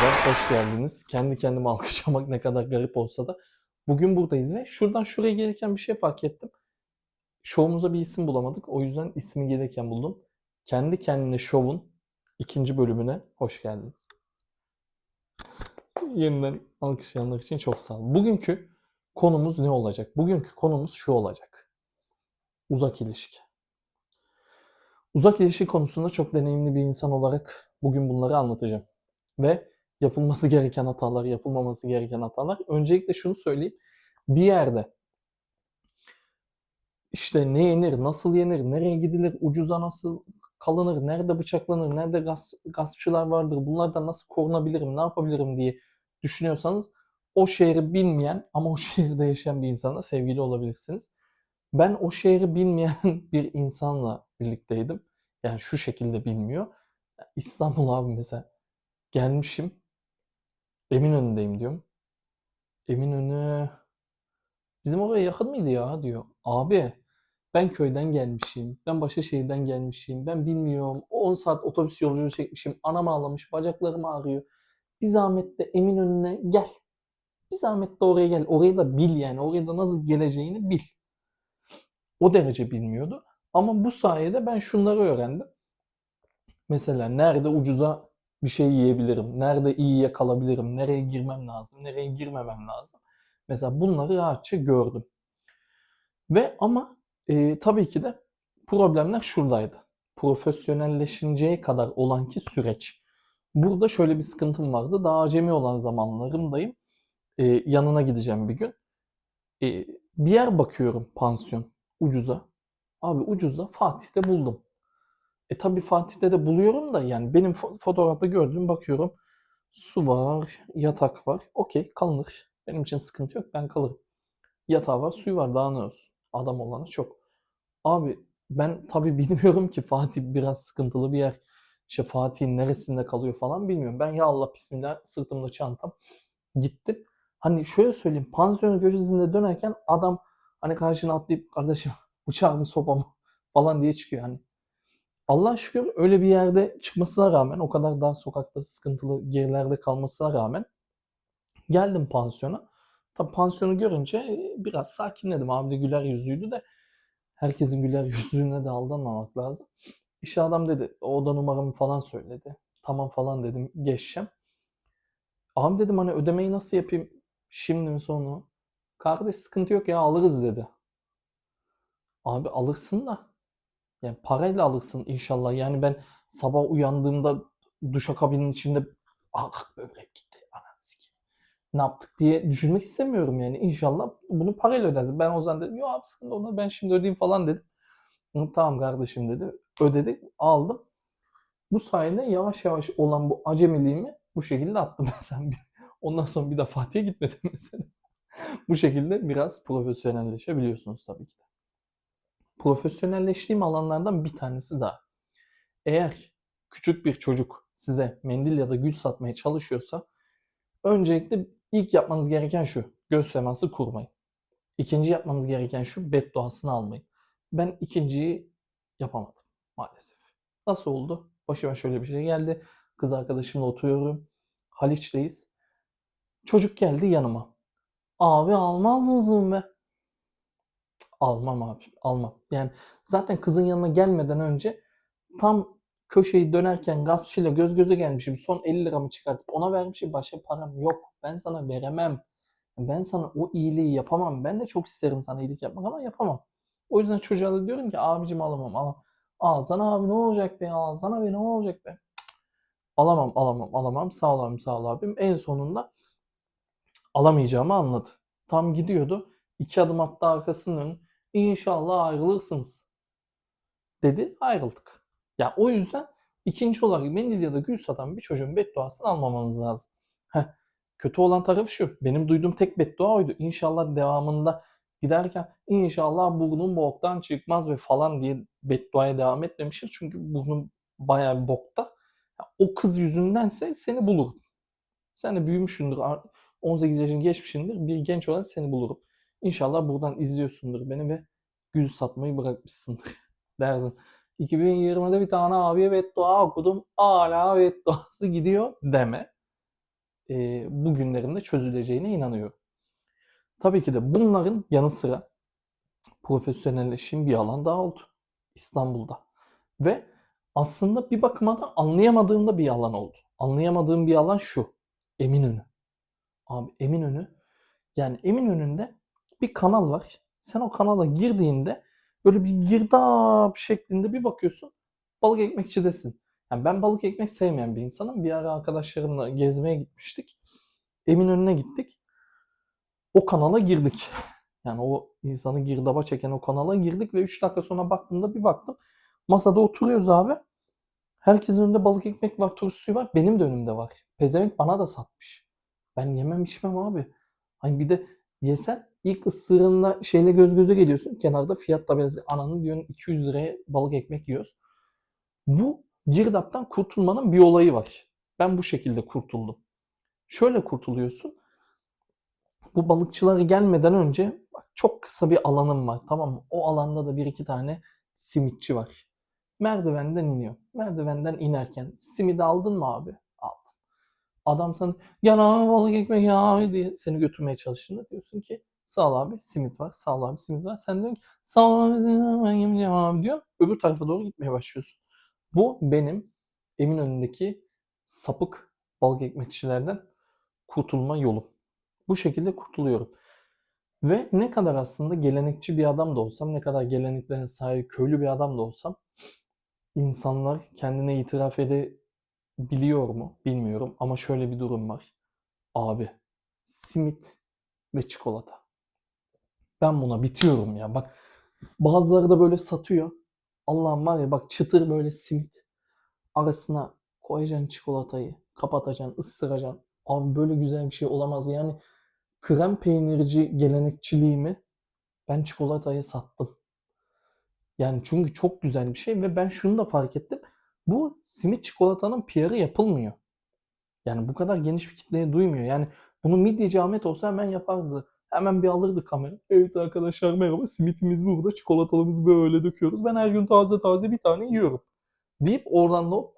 Merhaba, hoş geldiniz. Kendi kendime alkışlamak ne kadar garip olsa da bugün buradayız ve şuradan şuraya gelirken bir şey fark ettim. Şovumuza bir isim bulamadık. O yüzden ismi gelirken buldum. Kendi kendine şovun ikinci bölümüne hoş geldiniz. Yeniden alkışlayanlar için çok sağ olun. Bugünkü konumuz ne olacak? Bugünkü konumuz şu olacak. Uzak ilişki. Uzak ilişki konusunda çok deneyimli bir insan olarak bugün bunları anlatacağım. Ve yapılması gereken hatalar, yapılmaması gereken hatalar. Öncelikle şunu söyleyeyim. Bir yerde işte ne yenir, nasıl yenir, nereye gidilir, ucuza nasıl kalınır, nerede bıçaklanır, nerede gaspçılar vardır, bunlardan nasıl korunabilirim, ne yapabilirim diye düşünüyorsanız o şehri bilmeyen ama o şehirde yaşayan bir insanla sevgili olabilirsiniz. Ben o şehri bilmeyen bir insanla birlikteydim. Yani şu şekilde bilmiyor. İstanbul abi mesela gelmişim Eminönü'ndeyim diyorum. Eminönü bizim oraya yakın mıydı ya diyor. Abi ben köyden gelmişim. Ben Başakşehir'den gelmişim. Ben bilmiyorum. 10 saat otobüs yolculuğu çekmişim. Anam ağlamış. Bacaklarım ağrıyor. Bir zahmet de Eminönü'ne gel. Bir zahmet de oraya gel. Orayı da bil yani. Oraya da nasıl geleceğini bil. O derece bilmiyordu. Ama bu sayede ben şunları öğrendim. Mesela nerede ucuza bir şey yiyebilirim? Nerede iyiye kalabilirim? Nereye girmem lazım? Nereye girmemem lazım? Mesela bunları rahatça gördüm. Ve ama tabii ki de problemler şuradaydı. Profesyonelleşinceye kadar olan ki süreç. Burada şöyle bir sıkıntım vardı. Daha acemi olan zamanlarımdayım. Yanına gideceğim bir gün. Bir yer bakıyorum pansiyon ucuza. Abi ucuza Fatih'te buldum. Tabii Fatih'te de buluyorum da yani benim fotoğrafta gördüğüm bakıyorum. Su var, yatak var. Okey kalınır. Benim için sıkıntı yok. Ben kalırım. Yatağı var, suyu var. Daha ne olsun? Adam olanı çok. Abi ben tabii bilmiyorum ki Fatih biraz sıkıntılı bir yer. İşte Fatih'in neresinde kalıyor falan bilmiyorum. Ben ya Allah bismillah sırtımda çantam gittim. Hani şöyle söyleyeyim pansiyon köşesinde dönerken adam hani karşına atlayıp kardeşim bıçağı mı sopa mı falan diye çıkıyor. Hani Allah şükür öyle bir yerde çıkmasına rağmen o kadar daha sokakta sıkıntılı gerilerde kalmasına rağmen geldim pansiyona. Tabii pansiyonu görünce biraz sakinledim. Abi de güler yüzlüydü de herkesin güler yüzlüğüne de aldanmamak lazım. İşte adam dedi oda numaramı falan söyledi. Tamam falan dedim geçeceğim. Abi dedim hani ödemeyi nasıl yapayım? Şimdi mi sonra mı? Kardeş sıkıntı yok ya alırız dedi. Abi alırsın da yani parayla alırsın inşallah. Yani ben sabah uyandığımda duşakabinin içinde ah böbrek gitti. Ananı sikeyim. Ne yaptık diye düşünmek istemiyorum yani. İnşallah bunu parayla ödersin. Ben o zaman dedim yok abi sıkıntı olmaz ben şimdi ödeyeyim falan dedim. Tamam kardeşim dedi. Ödedik aldım. Bu sayede yavaş yavaş olan bu acemiliğimi bu şekilde attım mesela. Ondan sonra bir de Fatih'e gitmedim mesela. Bu şekilde biraz profesyonelleşebiliyorsunuz tabii ki de. Profesyonelleştiğim alanlardan bir tanesi daha. Eğer küçük bir çocuk size mendil ya da gül satmaya çalışıyorsa öncelikle ilk yapmanız gereken şu. Göz teması kurmayın. İkinci yapmanız gereken şu. Bedduasını almayın. Ben ikinciyi yapamadım maalesef. Nasıl oldu? Başıma şöyle bir şey geldi. Kız arkadaşımla oturuyorum. Haliç'teyiz. Çocuk geldi yanıma. Abi almaz mısın be? Almam abi. Almam. Yani zaten kızın yanına gelmeden önce tam köşeyi dönerken gaspçıyla göz göze gelmişim. Son 50 liramı çıkartıp ona vermişim. Başka param yok. Ben sana veremem. Ben sana o iyiliği yapamam. Ben de çok isterim sana iyilik yapmak ama yapamam. O yüzden çocuğa da diyorum ki abicim alamam. Alamam. Alsana abi ne olacak be? Alsana be ne olacak be? Alamam alamam alamam. Sağ ol abim sağ ol abim. En sonunda alamayacağımı anladı. Tam gidiyordu. 2 adım attı arkasının. İnşallah ayrılırsınız dedi. Ayrıldık. Ya o yüzden ikinci olarak mendil ya da gül satan bir çocuğun bedduasını almamanız lazım. Heh, kötü olan tarafı şu. Benim duyduğum tek beddua oydu. İnşallah devamında giderken inşallah burnum boktan çıkmaz ve falan diye bedduaya devam etmemiştir. Çünkü burnum bayağı bir bokta. Ya, o kız yüzündense seni bulurum. Sen de büyümüşsündür. 18 yaşını geçmişsindir. Bir genç olarak seni bulurum. İnşallah buradan izliyorsundur beni ve gül satmayı bırakmışsındır dersin. 2020'de bir tane abiye beddua okudum. Hala bedduası gidiyor deme. bugünlerinde çözüleceğine inanıyorum. Tabii ki de bunların yanı sıra profesyonelleştiğim bir alan daha oldu İstanbul'da. Ve aslında bir bakıma da anlayamadığım da bir alan oldu. Anlayamadığım bir alan şu. Eminönü. Abi Eminönü. Yani Eminönü'nde bir kanal var. Sen o kanala girdiğinde böyle bir girdap şeklinde bir bakıyorsun. Balık ekmekçidesin. Yani ben balık ekmek sevmeyen bir insanım. Bir ara arkadaşlarımla gezmeye gitmiştik. Eminönü'ne gittik. O kanala girdik. Yani o insanı girdaba çeken o kanala girdik ve 3 dakika sonra baktığımda bir baktım. Masada oturuyoruz abi. Herkesin önünde balık ekmek var, turşu suyu var. Benim de önümde var. Pezevenk bana da satmış. Ben yemem içmem abi. Hani bir de yesen ilk ısırığında şeyle göz göze geliyorsun. Kenarda fiyat tabelası. Ananı diyorsun 200 liraya balık ekmek yiyoruz. Bu girdaptan kurtulmanın bir olayı var. Ben bu şekilde kurtuldum. Şöyle kurtuluyorsun. Bu balıkçılara gelmeden önce çok kısa bir alanım var, tamam mı? O alanda da bir iki tane simitçi var. Merdivenden iniyor. Merdivenden inerken simidi aldın mı abi? Aldın. Adam sana gel abi balık ekmek ya abi diye seni götürmeye çalıştığında diyorsun ki sağ ol abi simit var, sağ ol abi simit var. Sen diyorsun ki sağ ol abi ben yemeyeceğim abi diyor. Öbür tarafa doğru gitmeye başlıyorsun. Bu benim Eminönü'ndeki sapık balık ekmekçilerden kurtulma yolum. Bu şekilde kurtuluyorum. Ve ne kadar aslında gelenekçi bir adam da olsam, ne kadar geleneklerine sahip köylü bir adam da olsam, insanlar kendine itiraf edebiliyor mu bilmiyorum. Ama şöyle bir durum var. Abi, simit ve çikolata. Ben buna bitiyorum ya. Bak bazıları da böyle satıyor. Allah'ım var ya bak çıtır böyle simit. Arasına koyacaksın çikolatayı, kapatacaksın, ısıracaksın. Abi böyle güzel bir şey olamaz. Yani krem peynirci gelenekçiliğimi ben çikolataya sattım. Yani çünkü çok güzel bir şey ve ben şunu da fark ettim. Bu simit çikolatanın PR'ı yapılmıyor. Yani bu kadar geniş bir kitleye duymuyor. Yani bunu midyeci Ahmet olsa hemen yapardı. Hemen bir alırdı kamera. Evet arkadaşlar merhaba simitimiz burada. Çikolatalımızı böyle döküyoruz. Ben her gün taze taze bir tane yiyorum. Deyip oradan da hop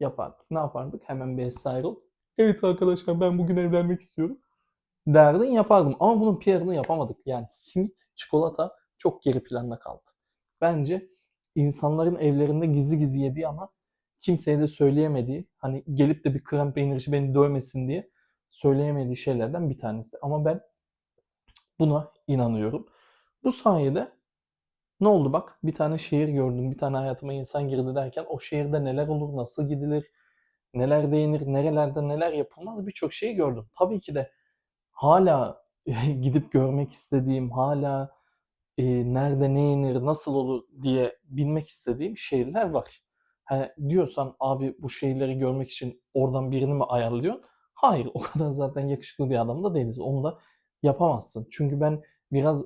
yapardık. Ne yapardık? Hemen bir esrair ol. Evet arkadaşlar ben bugün evlenmek istiyorum. Derdin yapardım. Ama bunun PR'ını yapamadık. Yani simit, çikolata çok geri planda kaldı. Bence insanların evlerinde gizli gizli yediği ama kimseye de söyleyemediği, hani gelip de bir krem peynirci beni dövmesin diye söyleyemediği şeylerden bir tanesi. Ama ben buna inanıyorum. Bu sayede ne oldu bak? Bir tane şehir gördüm, bir tane hayatıma insan girdi derken o şehirde neler olur, nasıl gidilir, neler değinir, nerelerde neler yapılmaz birçok şeyi gördüm. Tabii ki de hala gidip görmek istediğim, hala nerede ne yenir, nasıl olur diye bilmek istediğim şehirler var. Hani diyorsan abi bu şehirleri görmek için oradan birini mi ayarlıyorsun? Hayır, o kadar zaten yakışıklı bir adam da değiliz. Onu da yapamazsın. Çünkü ben biraz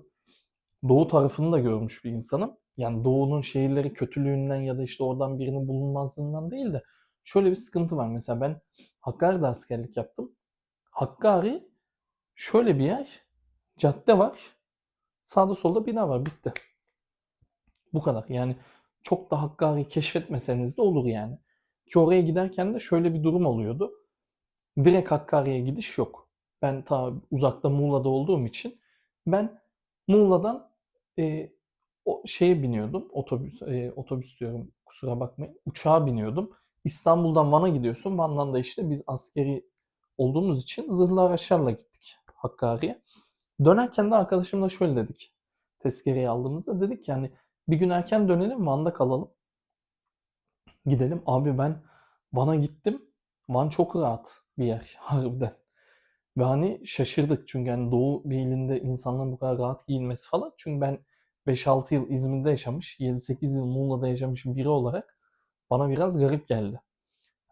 doğu tarafını da görmüş bir insanım. Yani doğunun şehirleri kötülüğünden ya da işte oradan birinin bulunmazlığından değil de şöyle bir sıkıntı var. Mesela ben Hakkari'de askerlik yaptım. Hakkari şöyle bir yer. Cadde var. Sağda solda bina var. Bitti. Bu kadar. Yani çok da Hakkari'yi keşfetmeseniz de olur yani. Ki oraya giderken de şöyle bir durum oluyordu. Direkt Hakkari'ye gidiş yok. Ben ta uzakta Muğla'da olduğum için ben Muğla'dan e, o şeye biniyordum. Otobüs diyorum kusura bakmayın. Uçağa biniyordum. İstanbul'dan Van'a gidiyorsun. Van'dan da işte biz askeri olduğumuz için zırhlı araçlarla gittik Hakkari'ye. Dönerken de arkadaşımla şöyle dedik. Tezkereyi aldığımızda dedik ki hani bir gün erken dönelim Van'da kalalım. Gidelim. Abi ben Van'a gittim. Van çok rahat bir yer harbiden. Ve hani şaşırdık çünkü hani Doğu bir ilinde insanların bu kadar rahat giyinmesi falan. Çünkü ben 5-6 yıl İzmir'de yaşamış, 7-8 yıl Muğla'da yaşamış biri olarak bana biraz garip geldi.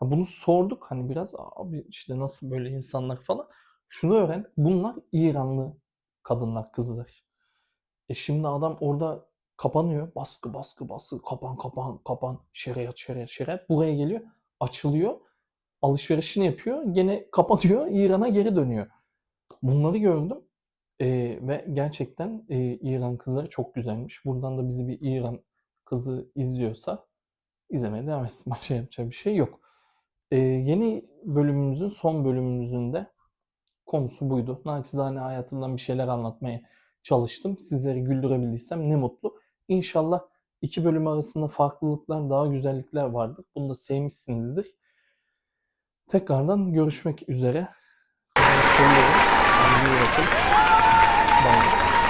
Bunu sorduk hani biraz abi işte nasıl böyle insanlar falan. Şunu öğren bunlar İranlı kadınlar, kızlar. Şimdi adam orada kapanıyor. Baskı baskı baskı kapan kapan kapan şeriat şeriat şeriat buraya geliyor. Açılıyor. Alışverişini yapıyor. Gene kapatıyor. İran'a geri dönüyor. Bunları gördüm. Ve gerçekten İran kızları çok güzelmiş. Buradan da bizi bir İran kızı izliyorsa izlemeye devam etsin. Başka yapacak bir şey yok. Yeni bölümümüzün, son bölümümüzün de konusu buydu. Naçizane hayatımdan bir şeyler anlatmaya çalıştım. Sizleri güldürebildiysem ne mutlu. İnşallah iki bölüm arasında farklılıklar, daha güzellikler vardır. Bunu da sevmişsinizdir. Tekrardan görüşmek üzere. Sizleri seviyorum. Kendinize iyi bakın. Bye.